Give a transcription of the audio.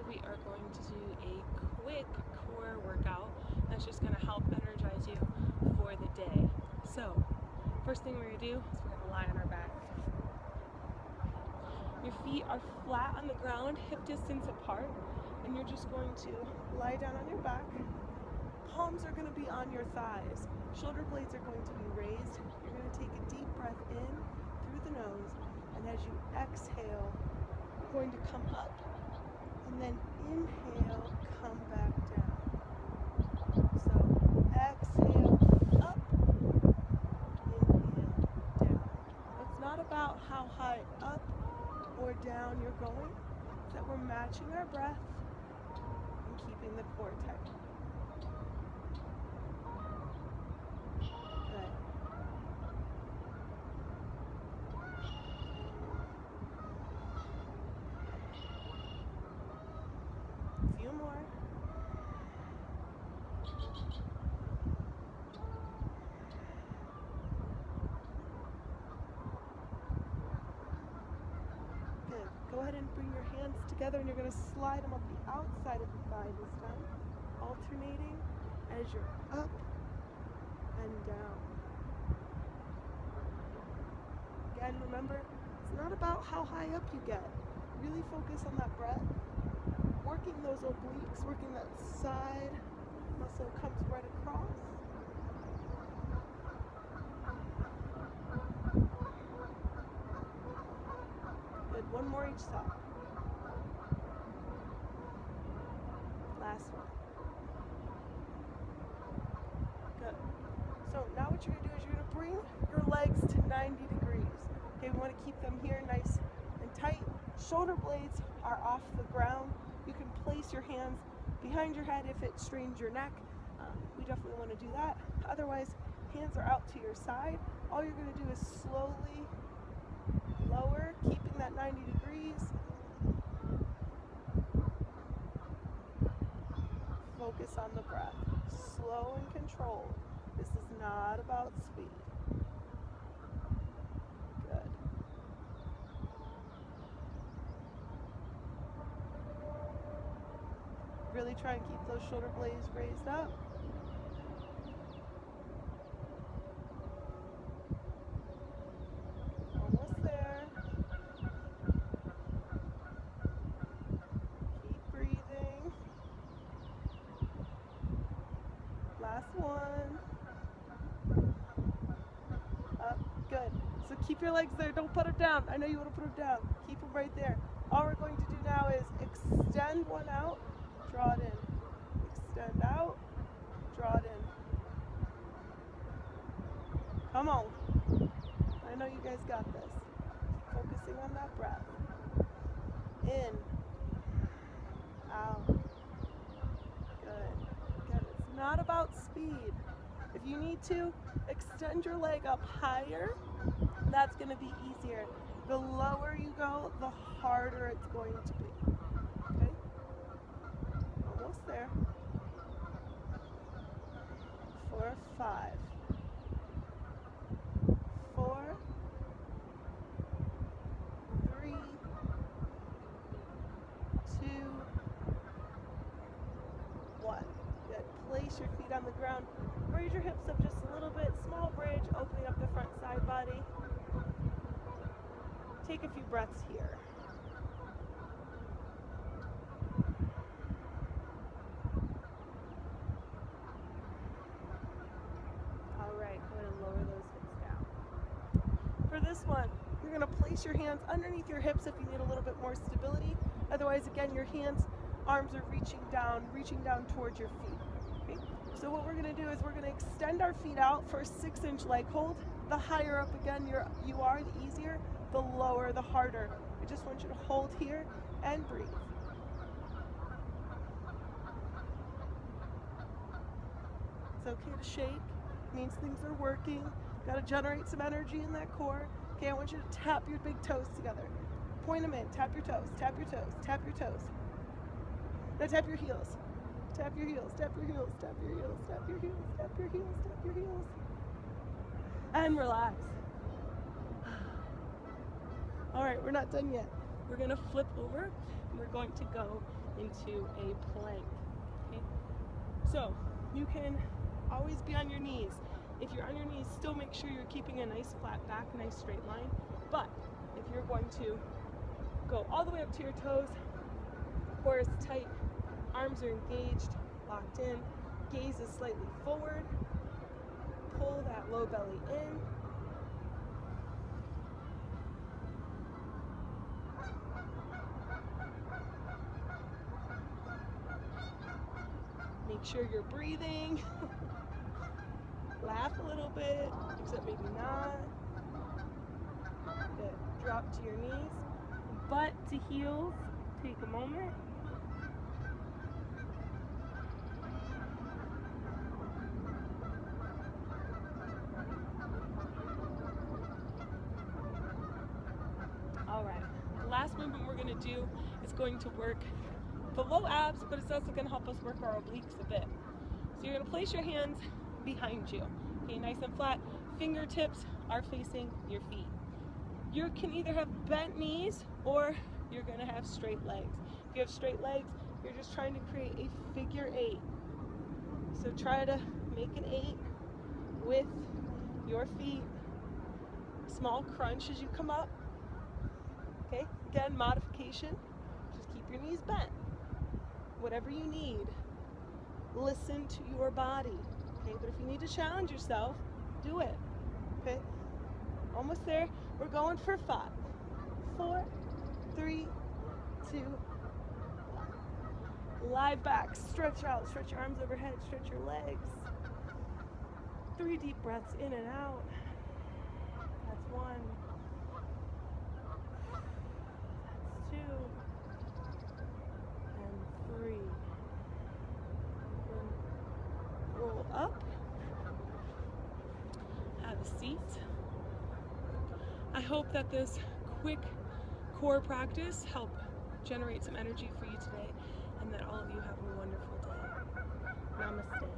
we are going to do a quick core workout that's just going to help energize you for the day. So, first thing we're going to do is we're going to lie on our back. Your feet are flat on the ground, hip distance apart, and you're just going to lie down on your back. Palms are going to be on your thighs. Shoulder blades are going to be raised. You're going to take a deep breath in through the nose, and as you exhale, you're going to come up, and then inhale, come back down. So exhale, up, inhale, down. It's not about how high up or down you're going, it's that we're matching our breath and keeping the core tight. Good. A few more. Go ahead and bring your hands together, and you're going to slide them up the outside of the thigh this time, alternating as you're up and down. Again, remember, it's not about how high up you get. Really focus on that breath, working those obliques, working that side muscle comes right across. One more each side. Last one. Good. So now what you're going to do is you're going to bring your legs to 90 degrees. Okay, we want to keep them here nice and tight. Shoulder blades are off the ground. You can place your hands behind your head if it strains your neck. We definitely want to do that. Otherwise, hands are out to your side. All you're going to do is slowly lower, keeping that 90 degrees. Focus on the breath. Slow and controlled. This is not about speed. Good. Really try and keep those shoulder blades raised up. Last one. Up. Good. So keep your legs there. Don't put them down. I know you want to put them down. Keep them right there. All we're going to do now is extend one out, draw it in. Extend out, draw it in. Come on. I know you guys got this. Focusing on that breath. In. Out. Not about speed. If you need to extend your leg up higher, that's going to be easier. The lower you go, the harder it's going to be. Okay? Almost there. 4, 5. 4, 3, 2, 1. Place your feet on the ground. Raise your hips up just a little bit. Small bridge, opening up the front side body. Take a few breaths here. All right, go ahead and lower those hips down. For this one, you're going to place your hands underneath your hips if you need a little bit more stability. Otherwise, again, your arms are reaching down towards your feet. Okay? So what we're going to do is we're going to extend our feet out for a 6-inch leg hold. The higher up again you are, the easier. The lower, the harder. I just want you to hold here and breathe. It's okay to shake. It means things are working. Got to generate some energy in that core. Okay, I want you to tap your big toes together. Point them in. Tap your toes. Tap your toes. Tap your toes. Now tap your heels. Tap your heels, tap your heels, tap your heels, tap your heels, tap your heels, tap your heels. And relax. All right, we're not done yet. We're gonna flip over and we're going to go into a plank. Okay? So you can always be on your knees. If you're on your knees, still make sure you're keeping a nice flat back, nice straight line. But if you're going to go all the way up to your toes, core is tight, arms are engaged, locked in, gaze is slightly forward, pull that low belly in. Make sure you're breathing. Laugh a little bit, except maybe not. Good. Drop to your knees. Butt to heels. Take a moment. All right. The last movement we're going to do is going to work the low abs, but it's also going to help us work our obliques a bit. So you're going to place your hands behind you. Okay, nice and flat. Fingertips are facing your feet. You can either have bent knees or you're going to have straight legs. If you have straight legs, you're just trying to create a figure 8. So try to make an 8 with your feet. Small crunch as you come up. Okay, again, modification. Just keep your knees bent. Whatever you need. Listen to your body. Okay, but if you need to challenge yourself, do it. Okay, almost there. We're going for 5, 4, 3, 2, 1. Lie back, stretch out, stretch your arms overhead, stretch your legs. 3 deep breaths in and out. That's 1. That's 2. And 3. And roll up. Have a seat. I hope that this quick core practice helped generate some energy for you today, and that all of you have a wonderful day. Namaste.